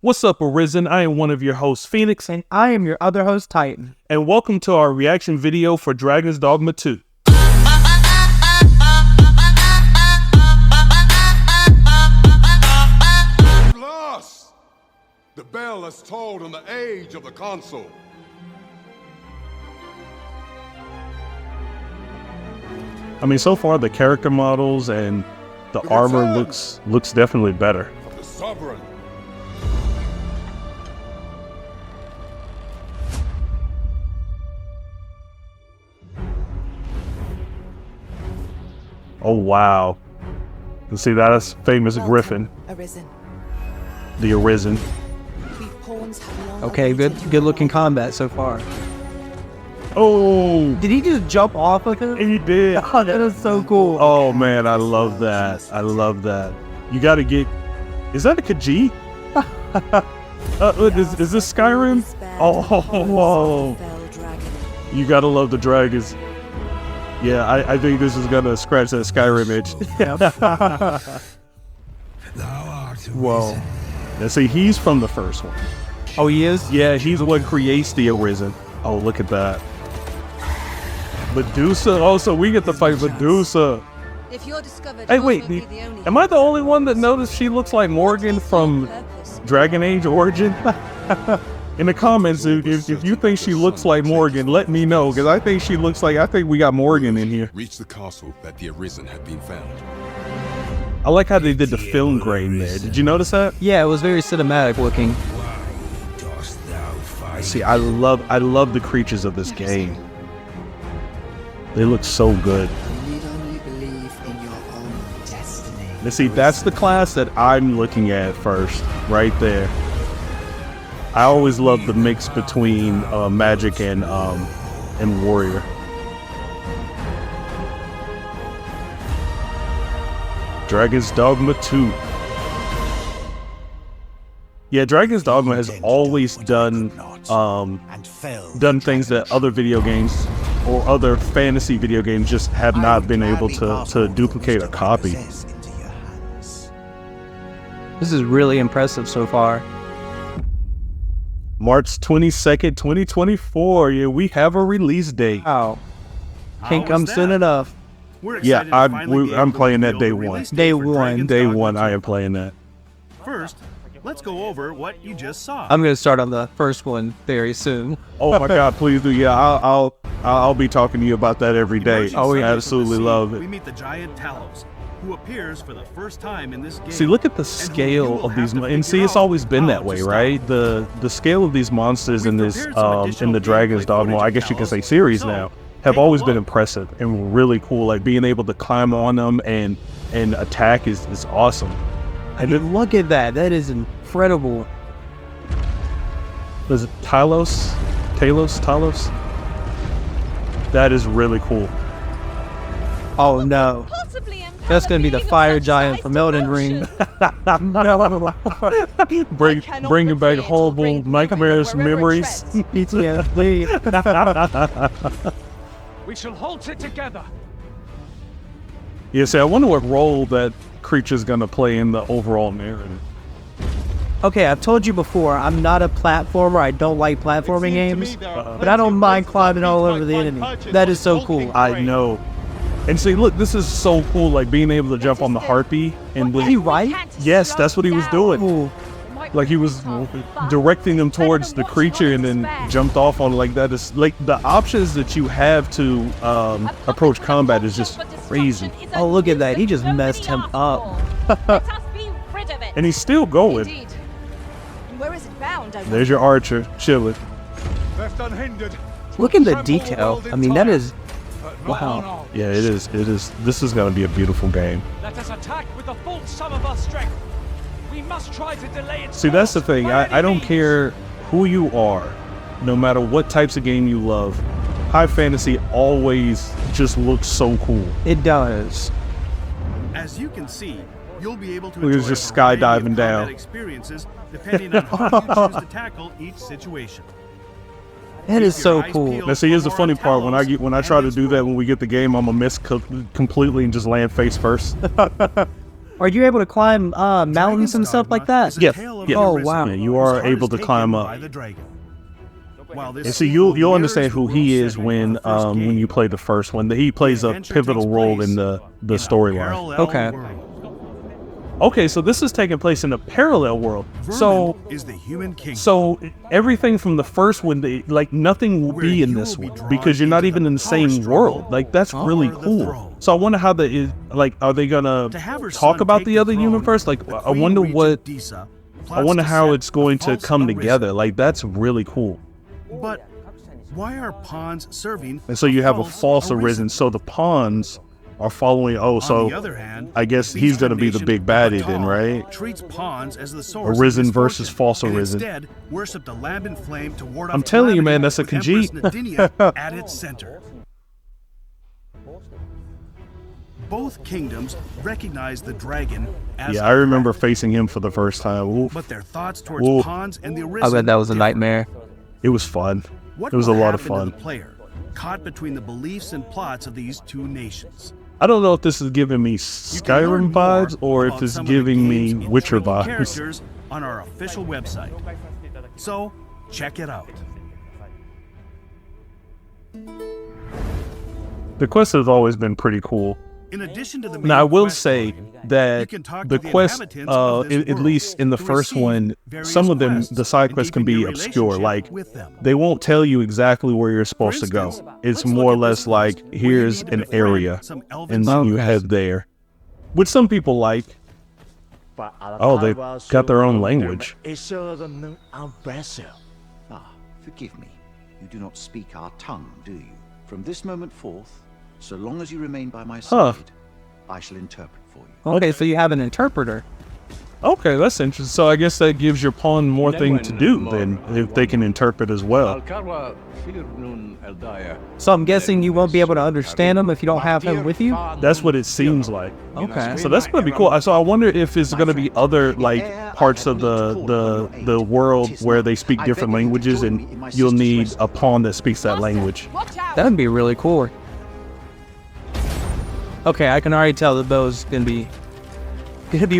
What's up, Arisen? I am one of your hosts, Phoenix. And I am your other host, Titan. And welcome to our reaction video for Dragon's Dogma 2. You lost! The bell has tolled on the age of the console. I mean, so far the character models and the armor looks definitely better. Of the sovereign. Oh wow! You see that's famous Griffin, Arisen. the Arisen. Okay, good looking combat so far. Oh, Did he just jump off of him? he did. Oh, that is so cool. Oh man, I love that. I love that. You got to get. Is that a Khajiit? Is this Skyrim? Oh, you gotta love the dragons. Yeah, I think this is gonna scratch that Skyrim itch. Whoa. Now see, he's from the first one. Oh, he is? Yeah, he's what creates the Arisen. Oh, look at that. Medusa. Oh, so we get to fight Medusa. If you're discovered, Hey, wait. Am I the only one that noticed she looks like Morgan from Dragon Age Origin? In the comments, if you think she looks like Morgan, let me know, because I think she looks like, I think we got Morgan in here. Reached the castle that the Arisen had been found. I like how they did the film grain there. Did you notice that? Yeah, it was very cinematic looking. See, I love the creatures of this game. They look so good. Now see, that's the class that I'm looking at first, right there. I always love the mix between magic and warrior. Dragon's Dogma 2. Yeah, Dragon's Dogma has always done things that other video games or other fantasy video games just have not been able to duplicate or copy. This is really impressive so far. March 22nd, 2024. Yeah, we have a release date. Wow. Can't come soon enough. Yeah, I'm playing that day one. Day one. Day one, I am playing that. First, let's go over what you just saw. I'm gonna start on the first one very soon. Oh my God, please do. Yeah, I'll be talking to you about that every day. Oh, yeah, absolutely love it. We meet the giant Talos, who appears for the first time in this game. See, look at the scale of these, and see, it's always been that way, right? The scale of these monsters in this in the Dragon's Dogma, I guess you can say series now, have always been impressive and really cool. Like being able to climb on them and attack is awesome. I mean, look at that. That is incredible. Was it Talos? That is really cool. Oh no. That's gonna be the fire giant from Elden Ring. Bringing back horrible nightmares, memories. PTSD. We shall halt it together. Yeah, see, I wonder what role that creature's gonna play in the overall narrative. Okay, I've told you before, I'm not a platformer. I don't like platforming games, but I don't mind climbing all over the enemy. That is so cool. I know. And see, look, this is so cool, like being able to jump on the harpy and Is he right? yes, that's what he was doing. Ooh. Like he was directing them towards the creature and then jumped off on it like that. Is like the options that you have to approach combat is just crazy. Oh, look at that. He just messed him up. And he's still going. Where is it bound? There's your archer chilling. Left unhindered. Look at the detail. I mean, that is... Wow. Yeah, it is. This is going to be a beautiful game. Let us attack with the full sum of our strength. We must try to delay it. See, that's the thing. I don't care who you are, no matter what types of game you love. High fantasy always just looks so cool. It does. As you can see, you'll be able to Look, it's enjoy just a variety of skydiving combat down. experiences depending on how you choose to tackle each situation. That is so cool. Now, see, here's the funny part. When I try to do that when we get the game, I'm gonna miss completely and just land face first. Are you able to climb mountains and stuff like that? Yeah. Oh, wow. Yeah, you are able to climb up. And see, you'll understand who he is when you play the first one. He plays a pivotal role in the storyline. Okay. Okay, so this is taking place in a parallel world. So is the human king. So everything from the first one, like nothing will be in this one because you're not even in the same world. Like that's really cool. So I wonder how are they gonna talk about the other universe? Like I wonder how it's going to come together. Like that's really cool. But why are pawns serving? And so you have a false arisen. So the pawns are following. Oh, so on the other hand, I guess he's going to be the big baddie then, right? Treats pawns as the source Arisen of versus false and arisen. Instead, worship the lamp in flame to ward off I'm telling you, man, that's a Empress Khajiit. Nadinia at its center. Both kingdoms recognize the dragon as Yeah, I remember facing him for the first time. Oof. but their thoughts towards Oof. pawns and the arisen. I bet that was a nightmare. It was fun. What It was a will lot of happen to fun. the player, caught between the beliefs and plots of these two nations? I don't know if this is giving me You can Skyrim learn more vibes or if about it's some of the giving me game's Witcher integral vibes. characters on our official website. So, check it out. The quest has always been pretty cool. In addition to the main Now, I will quest say line, you that can talk the to the quest, inhabitants of this at world least in the to first receive one, various some of them, quests the side and quests can deepen be your obscure. relationship Like, with them. they won't tell you exactly where you're supposed to go. instance, It's let's more or look at less this like, list where you here's need to an befriend area, some elven and you soldiers. head there. Which some people like. Oh, they've got their own language. Forgive me. You do not speak our tongue, do you? From this moment forth, so long as you remain by my Huh. side, I shall interpret for you. Okay, so you have an interpreter. Okay, that's interesting. So I guess that gives your pawn more thing to do then, if they can interpret as well. So I'm guessing you won't be able to understand him if you don't have him with you? That's what it seems like. Okay. So that's gonna be cool. So I wonder if it's gonna be other like parts of the world where they speak different languages, and you'll need a pawn that speaks that language. Watch out! That would be really cool. Okay, I can already tell the bow's gonna be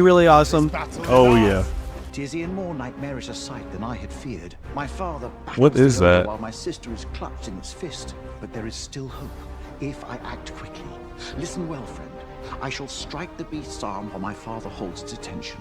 really awesome. Oh yeah. Tis e'en more nightmarish a sight than I had feared. My father What battles is the ogre that? while my sister is clutched in its fist. But there is still hope, if I act quickly. Listen well, friend. I shall strike the beast's arm while my father holds its attention.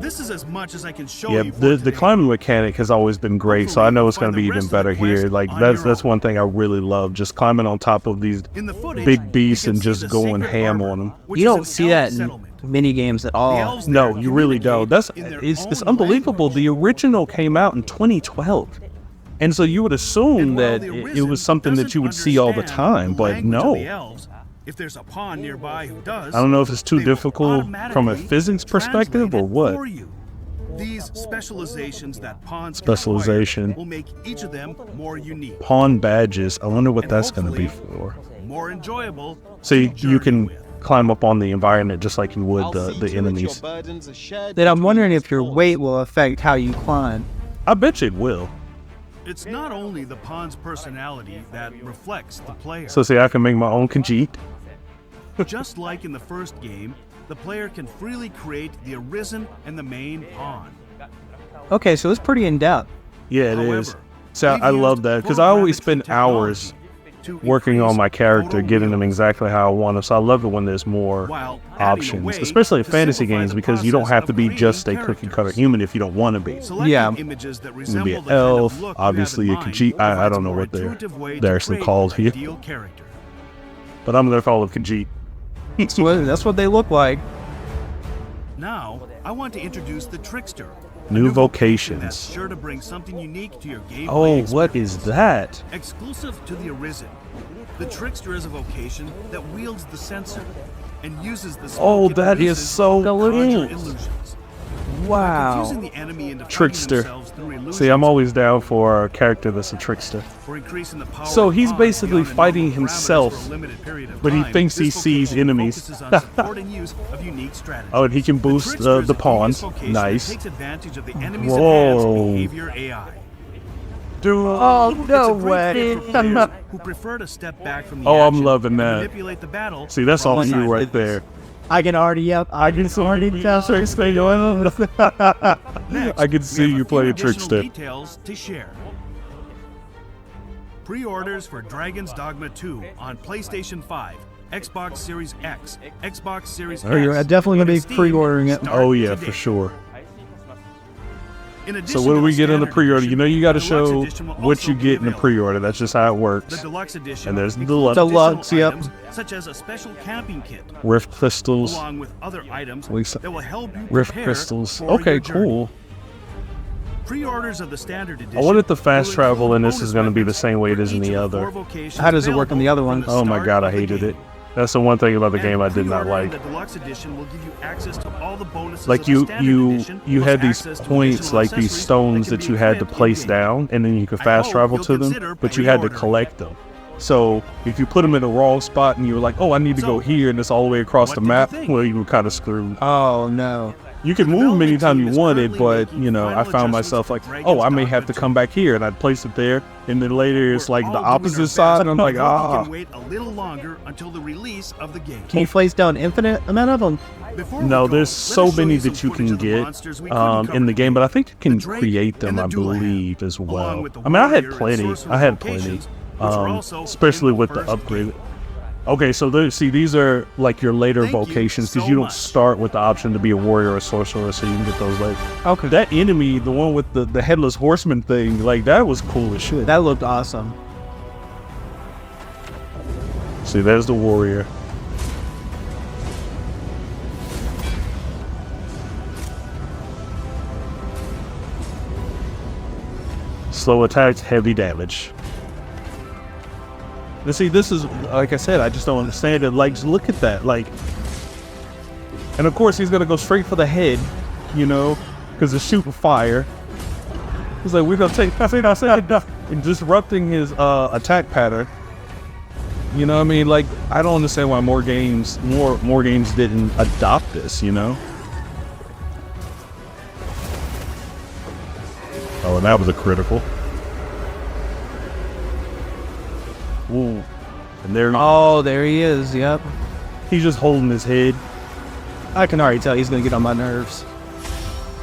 This is as much as I can show Yeah, you for the today. climbing mechanic has always been great, so I know it's going to be even better here. Like that's one thing I really love, just climbing on top of these In the footage, big beasts you can and see just the going sacred ham arbor, on them. which You is don't an see elf that in settlement. mini games at The all. elves No, there you really don't. communicate That's in their it's own unbelievable. language. The original came out in 2012, and so you would assume And while that the it Arisen was something that you would see all the doesn't time, understand but the language of no. the elves, if there's a pawn nearby who does, I don't know if it's too they will difficult from a automatically physics perspective translate or it what. for you. These specializations that pawns Specialization. acquire will make each of them more unique, Pawn badges. I wonder what and that's going to be hopefully for. more enjoyable. See, to you journey can with. climb up on the environment just like you would the enemies. Then I'm wondering if your weight will affect how you climb. I bet you it will. It's not only the pawn's personality that reflects the player. So see, I can make my own Khajiit. Just like in the first game, the player can freely create the Arisen and the main pawn. Okay, so it's pretty in-depth. Yeah, it However, is. So they've I love used that because I always spend photogrammetry hours technology working to on my increase character, getting them photorealism, exactly how I want them. So I love it when there's more while adding a options, way especially in to fantasy simplify games, the because you don't process have of to be creating just a cookie cutter characters. human if you don't want to be. Selecting Yeah. images that You can resemble be the an kind of elf, look you have obviously in a mind Khajiit. I provides don't know more what they're intuitive way to they're actually create called an here, ideal character. but I'm gonna call it Khajiit. That's what they look like. Now, I want to introduce the Trickster. a New vocation that's Vocations. sure to bring something unique to your gameplay Oh, experience. what is that? Exclusive to the Arisen, the Trickster is a vocation that wields the censer and uses the Oh, smoke it that is produces so to conjure cool. illusions. Wow. Confusing the enemy into fighting Trickster. themselves through illusions, See, I'm always down for a character that's a trickster. or increasing the power So of he's pawns basically beyond the fighting normal parameters himself, for a limited period of but he time. thinks he This sees vocation enemies. focuses on support and use of unique strategies. Oh, and he can boost Trickster is the a pawns. genius vocation that Nice. takes advantage of the enemy's Whoa. enhanced behavior AI. Oh, no It's a great way. fit for players who prefer to step back from the Oh, I'm action loving and that. manipulate the battle See, that's from all you inside right the there. I can already I can already tell Trickster going on. Next, I can see we have you a few playing additional Trickster. Details to share. Pre-orders for Dragon's Dogma 2 on PlayStation 5, Xbox Series X, Xbox Series Oh, you're S, definitely gonna and be Steam pre-ordering it. start Oh yeah, today. for sure. In So addition what do to we the get in the standard pre-order? edition, You know you got to the deluxe show edition will what also you be get in the available. pre-order. That's just how it The works. deluxe edition And there's the includes deluxe. Deluxe, yep. additional items, such as a special camping kit, Rift crystals. along with other items Lisa- that will help you Rift prepare crystals. for Okay, your journey. cool. Pre-orders of the standard edition. I wonder if the fast will travel in include this bonus is going to be the weapons same way it for is in each the of the other. 4 vocations How does it work in the other available one? from the Oh my start god, I of the hated game. it. That's the one thing about the And game I did not pre-ordering like. The deluxe edition will give you access to all the bonuses Like of the you standard edition, you plus had these access to points, additional like these accessories stones can that be you had to equipped place in-game. down, and then you could I fast hope travel you'll to them, consider but you had to pre-ordering. collect them. So if you put them in the wrong spot and you were like, oh, I need to go here, and it's all the way across what the did you map, think? well, you were kind of screwed. Oh no. You could move them anytime you wanted, but, you know, I found myself like, oh, I may have to come back here, and I'd place it there, and then later it's like the opposite side, and I'm like, You ah. can wait a little longer until the release of the game. Can you place down infinite amount of them? Before we No, go, there's let so us show many you some that you footage can of the get monsters we couldn't cover in the game, but I think you can The Drake create them, and the I Dual Hand, believe, as along well. with the I mean, I had Warrior and plenty. Sorcerer's I had plenty. Vocations, which were also Especially in the with the first upgrade. game. Okay, so see, these are like your later Thank you vocations, because so you don't much. start with the option to be a warrior or sorcerer, so you can get those later. Okay. That enemy, the one with the headless horseman thing, like that was cool as shit. That looked awesome. See, there's the warrior. Slow attacks, heavy damage. And see, this is, like I said, I just don't understand it. Like, just look at that. Like, and of course, he's going to go straight for the head, you know, because it's shooting fire. He's like, we're going to take, and disrupting his attack pattern. You know what I mean? Like, I don't understand why more games didn't adopt this, you know? Oh, and that was a critical. Ooh. And there, Oh, there he is. Yep. he's just holding his head. I can already tell he's gonna get on my nerves.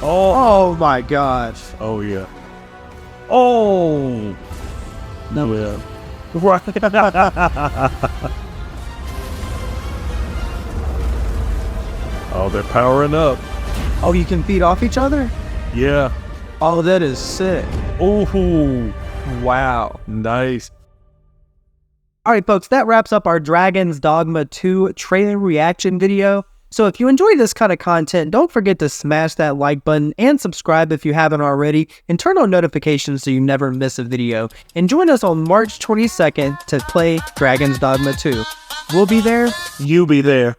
Oh, Oh my gosh. oh yeah. Oh, No. yeah. Right. Oh, they're powering up. Oh, you can feed off each other? Yeah. Oh, that is sick. Oh, Wow. nice. All right, folks, that wraps up our Dragon's Dogma 2 trailer reaction video. So if you enjoy this kind of content, don't forget to smash that like button and subscribe if you haven't already, and turn on notifications so you never miss a video. And join us on March 22nd to play Dragon's Dogma 2. We'll be there. You be there.